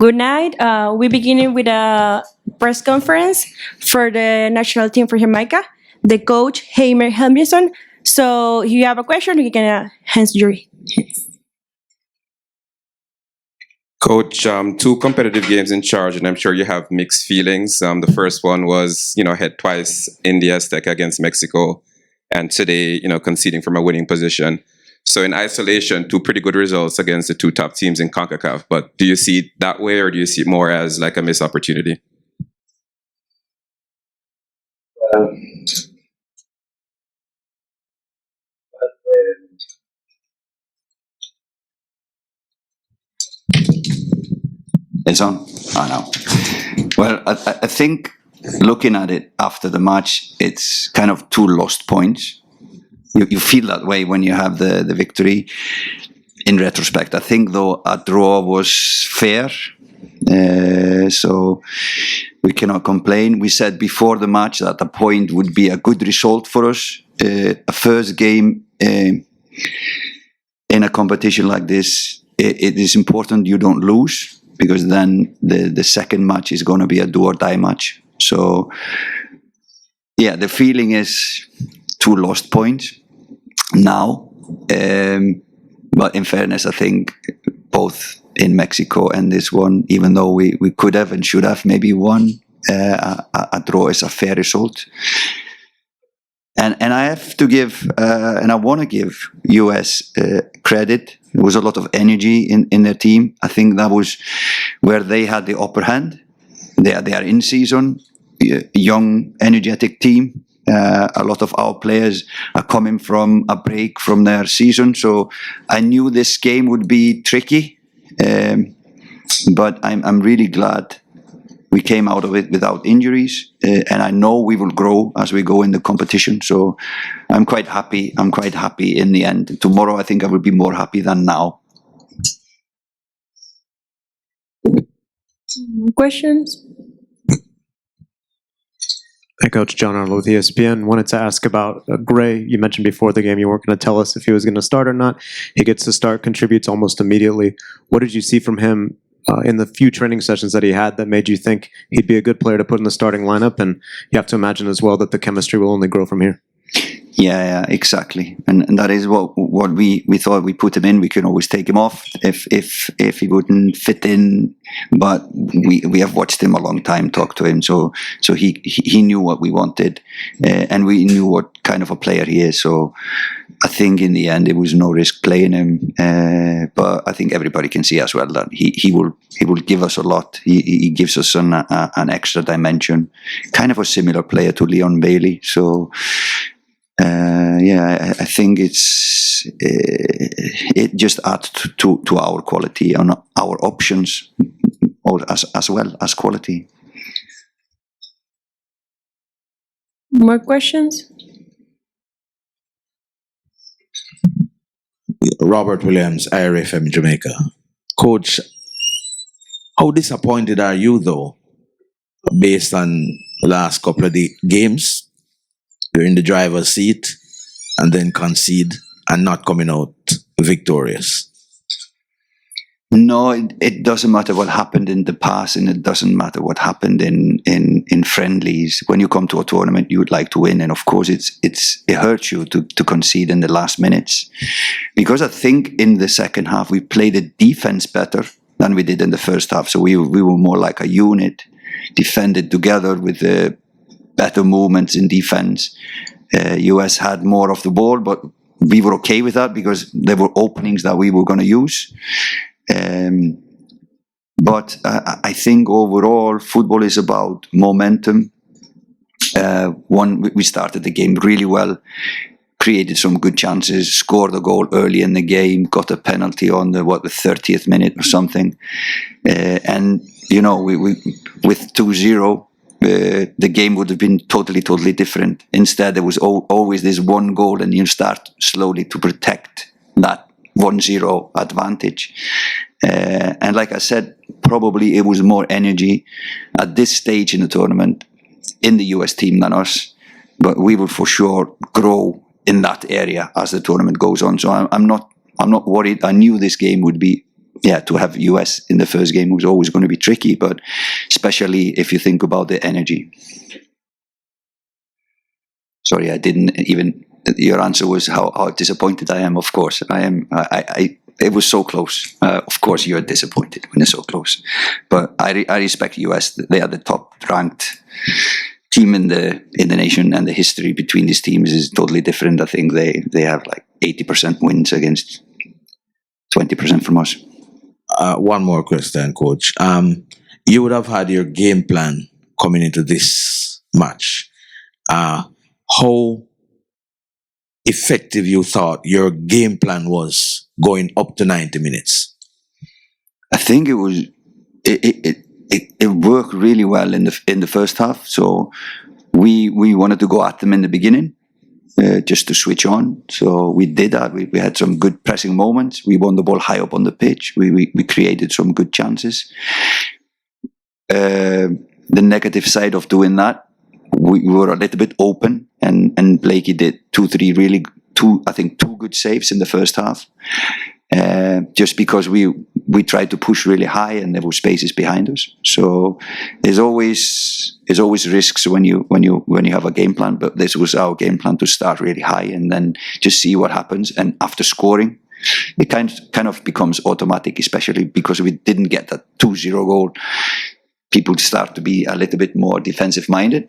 Good night. We beginning with a press conference for the national team for Jamaica. The coach Heimier Halgrimsson. So, if you have a question, you can answer your hands. Coach, two competitive games in charge, and I'm sure you have mixed feelings. The first one was, head twice in the Azteca against Mexico, and today, conceding from a winning position. So in isolation, two pretty good results against the two top teams in CONCACAF. But do you see it that way, or do you see it more as like a missed opportunity? It's on. I know. Well, I think looking at it after the match, it's kind of two lost points. You feel that way when you have the victory. In retrospect, I think though a draw was fair, so we cannot complain. We said before the match that a point would be a good result for us. A first game in a competition like this, it is important you don't lose, because then the second match is going to be a do or die match. So yeah, the feeling is two lost points now. But in fairness, I think both in Mexico and this one, even though we could have and should have maybe won, a draw is a fair result. And I have to give, and I want to give US credit. There was a lot of energy in their team. I think that was where they had the upper hand. They are in season, young, energetic team. A lot of our players are coming from a break from their season, so I knew this game would be tricky. But I'm really glad we came out of it without injuries, and I know we will grow as we go in the competition. So I'm quite happy. I'm quite happy in the end. Tomorrow, I think I will be more happy than now. Questions? Hey, Coach John Arnold with ESPN. Wanted to ask about Gray. You mentioned before the game you weren't going to tell us if he was going to start or not. He gets to start, contributes almost immediately. What did you see from him in the few training sessions that he had that made you think he'd be a good player to put in the starting lineup? And you have to imagine as well that the chemistry will only grow from here. Yeah, exactly, and that is what we thought. We put him in. We can always take him off if he wouldn't fit in. But we have watched him a long time, talked to him, so he knew what we wanted, and we knew what kind of a player he is. So I think in the end it was no risk playing him. But I think everybody can see as well that he will give us a lot. He gives us an extra dimension, kind of a similar player to Leon Bailey. So. I think it just adds to our quality and our options, or as well as quality. More questions? Robert Williams, IRFM Jamaica. Coach, how disappointed are you though, based on the last couple of games? You're in the driver's seat and then concede and not coming out victorious. No, it doesn't matter what happened in the past, and it doesn't matter what happened in friendlies. When you come to a tournament, you would like to win, and of course, it hurts you to concede in the last minutes. Because I think in the second half we played the defense better than we did in the first half. So we were more like a unit, defended together with the better movements in defense. US had more of the ball, but we were okay with that because there were openings that we were going to use. But I think overall, football is about momentum. We started the game really well, created some good chances, scored a goal early in the game, got a penalty on the 30th minute or something. And, we with 2-0, the game would have been totally different. Instead, there was always this one goal, and you start slowly to protect that 1-0 advantage. And like I said, probably it was more energy at this stage in the tournament in the US team than us. But we will for sure grow in that area as the tournament goes on. So I'm not worried. I knew this game would be to have US in the first game was always going to be tricky, but especially if you think about the energy. Sorry, I didn't even. Your answer was how disappointed I am. Of course, I am. It was so close. Of course, you're disappointed when it's so close. But I respect US. They are the top ranked team in the nation, and the history between these teams is totally different. I think they have like 80% wins against 20% from us. One more question, Coach. You would have had your game plan coming into this match. How effective you thought your game plan was going up to 90 minutes? I think it was it worked really well in the first half. So we wanted to go at them in the beginning, just to switch on. So we did that. We had some good pressing moments. We won the ball high up on the pitch. We created some good chances. The negative side of doing that, we were a little bit open, and Blakey did two good saves in the first half. Just because we tried to push really high and there were spaces behind us. So there's always risks when you have a game plan, but this was our game plan, to start really high and then just see what happens. And after scoring, it kind of becomes automatic, especially because we didn't get that 2-0 goal. People start to be a little bit more defensive minded.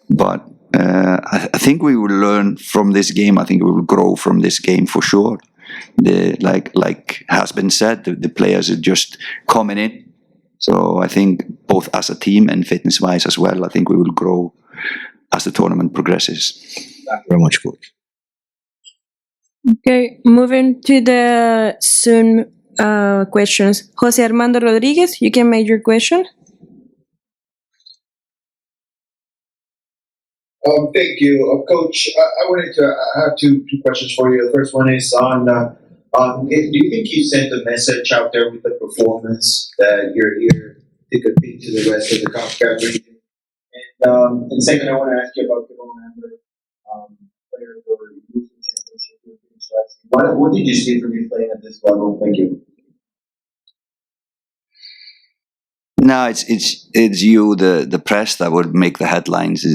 But I think we will learn from this game. I think we will grow from this game for sure. Like has been said, the players are just coming in. So I think both as a team and fitness-wise as well, I think we will grow as the tournament progresses. Thank you very much, Coach. Okay, moving to the Zoom questions. Jose Armando Rodriguez, you can make your question. Thank you, Coach. I wanted to have two questions for you. The first one is on, do you think you sent a message out there with the performance that you're here to compete to the rest of the CONCACAF region? And second, I want to ask you about the player for the youth championship. What did you see from you playing at this level? Thank you. No, it's you, the press, that would make the headlines.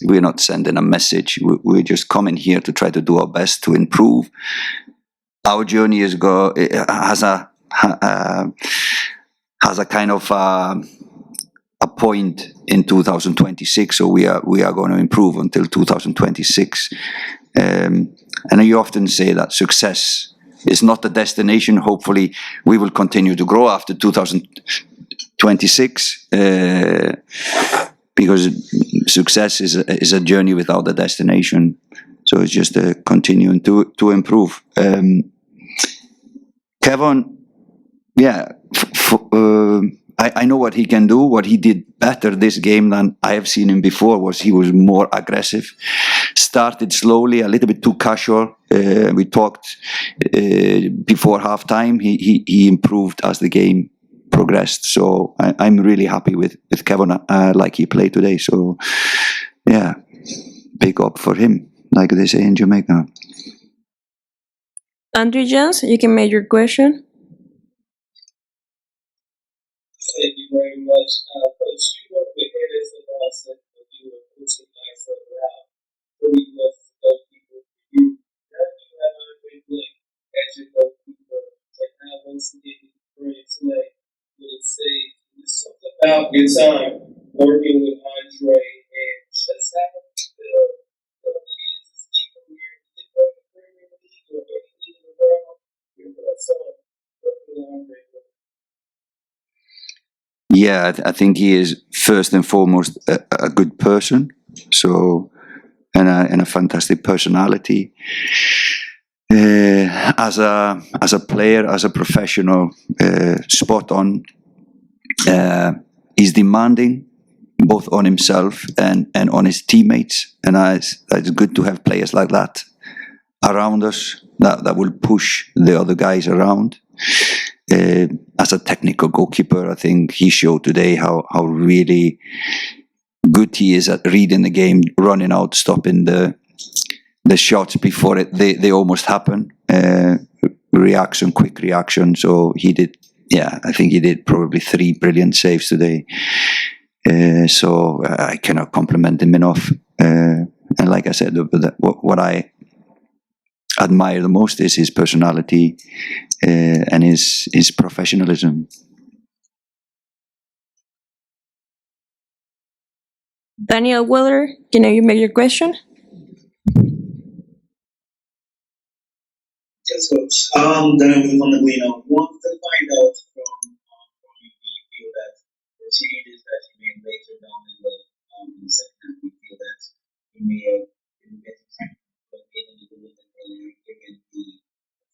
We're not sending a message. We're just coming here to try to do our best to improve. Our journey has a kind of a point in 2026. So we are going to improve until 2026. And you often say that success is not the destination. Hopefully, we will continue to grow after 2026, because success is a journey without a destination. So it's just continuing to improve. Kevin, I know what he can do. What he did better this game than I have seen him before was he was more aggressive. Started slowly, a little bit too casual. We talked before halftime. He improved as the game progressed. So I'm really happy with Kevin, like he played today. So yeah, big up for him, like they say in Jamaica. Andrew Jones, you can make your question. Thank you very much. Coach, you worked with Harris and Dawson when you were coaching guys further out. 3 months as a goalkeeper for you. Now you have Andre Blake as your goalkeeper. Like now, once again, you bring it today. Would it say there's something about your time working with Andre and just having the years even where you get the Premier League or any league in the world? You're working with Andre. Yeah, I think he is first and foremost a good person. So, and a fantastic personality. As a player, as a professional, spot on. He's demanding both on himself and on his teammates, and it's good to have players like that around us that will push the other guys around. As a technical goalkeeper, I think he showed today how really good he is at reading the game, running out, stopping the shots before they almost happen. Quick reaction. So he did I think he did probably 3 brilliant saves today. So I cannot compliment him enough. And like I said, what I admire the most is his personality and his professionalism. Daniel Weller, can you make your question? Yes, coach. Then from the Gleano, want to find out from you, do you feel that the changes that you made later down in the second half, you feel that you may have been better time, but maybe you could have done earlier given the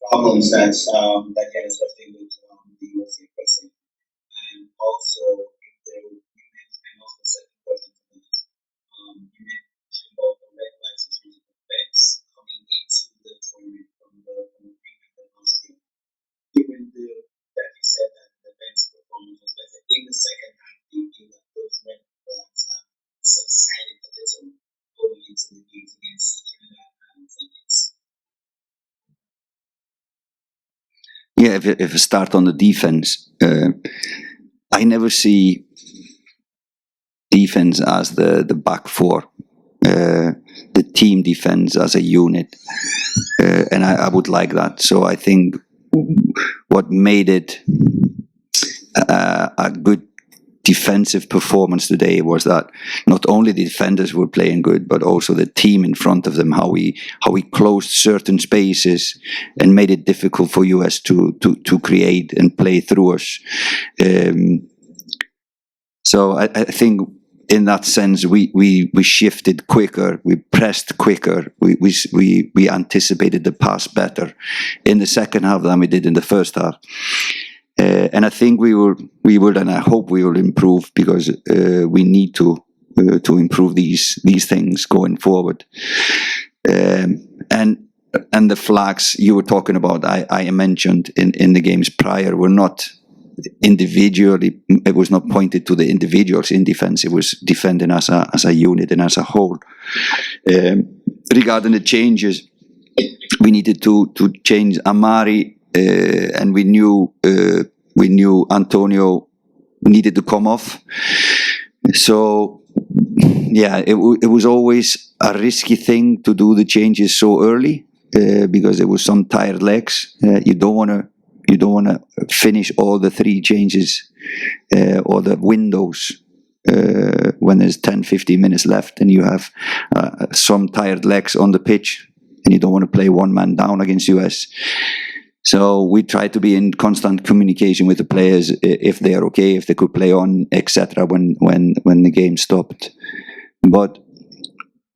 problems that that you had, especially with the USA pressing, and also if there you mentioned, and also the second question to that, you mentioned about the red lights in terms of effects coming into the tournament from the England and Austria. Given that you said that the defensive performance was better in the second half, do you feel that those red flags have subsided a little going into the games against Trinidad and St. Kitts? Yeah, if I start on the defense, I never see defense as the back four, the team defense as a unit, and I would like that. So I think what made it a good defensive performance today was that not only the defenders were playing good, but also the team in front of them, how we closed certain spaces and made it difficult for US to create and play through us. So I think in that sense we shifted quicker, we pressed quicker, we anticipated the pass better in the second half than we did in the first half. And I think we will, and I hope we will improve, because we need to improve these things going forward. And the flags you were talking about, I mentioned in the games prior, were not individually. It was not pointed to the individuals in defense. It was defending as a unit and as a whole. Regarding the changes, we needed to change Amari. And we knew Antonio needed to come off. So, yeah, it was always a risky thing to do the changes so early because there was some tired legs. You don't want to finish all the 3 changes or the windows when there's 10-15 minutes left and you have some tired legs on the pitch, and you don't want to play one man down against US. So we try to be in constant communication with the players if they are okay, if they could play on, etc. When the game stopped. But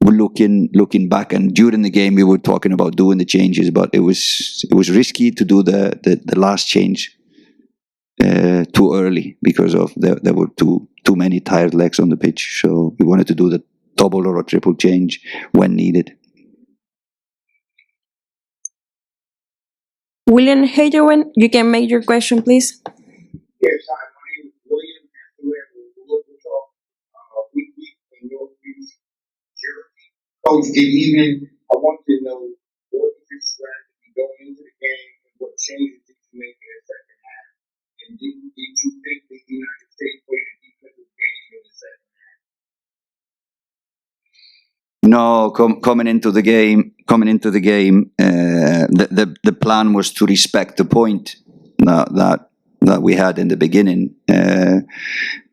we're looking back, and during the game we were talking about doing the changes, but it was risky to do the last change too early because of there were too many tired legs on the pitch. So we wanted to do the double or a triple change when needed. William Halgrimsson, you can make your question, please. Yes, hi. My name is William Halgrimsson. We'll talk weekly in your views. Coach, good evening. I want to know what was your strategy going into the game and what changes did you make in the second half? And did you think the United States played a defensive game in the second half? No, coming into the game, the plan was to respect the point that we had in the beginning.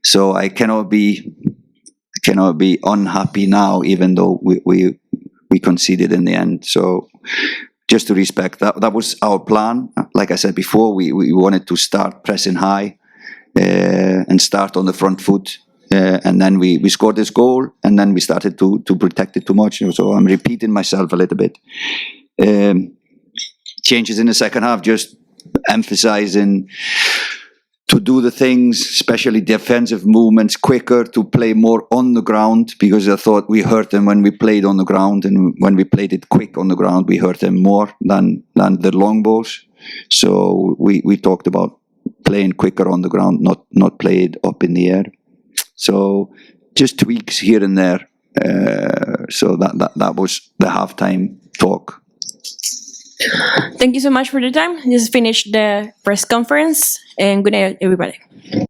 So I cannot be unhappy now, even though we conceded in the end. So just to respect that was our plan. Like I said before, we wanted to start pressing high and start on the front foot. And then we scored this goal, and then we started to protect it too much. So I'm repeating myself a little bit. Changes in the second half, just emphasizing to do the things, especially defensive movements, quicker, to play more on the ground, because I thought we hurt them when we played on the ground, and when we played it quick on the ground, we hurt them more than the long balls. So we talked about playing quicker on the ground, not play it up in the air. So just tweaks here and there. So that was the halftime talk. Thank you so much for the time. Just finished the press conference, and good night, everybody.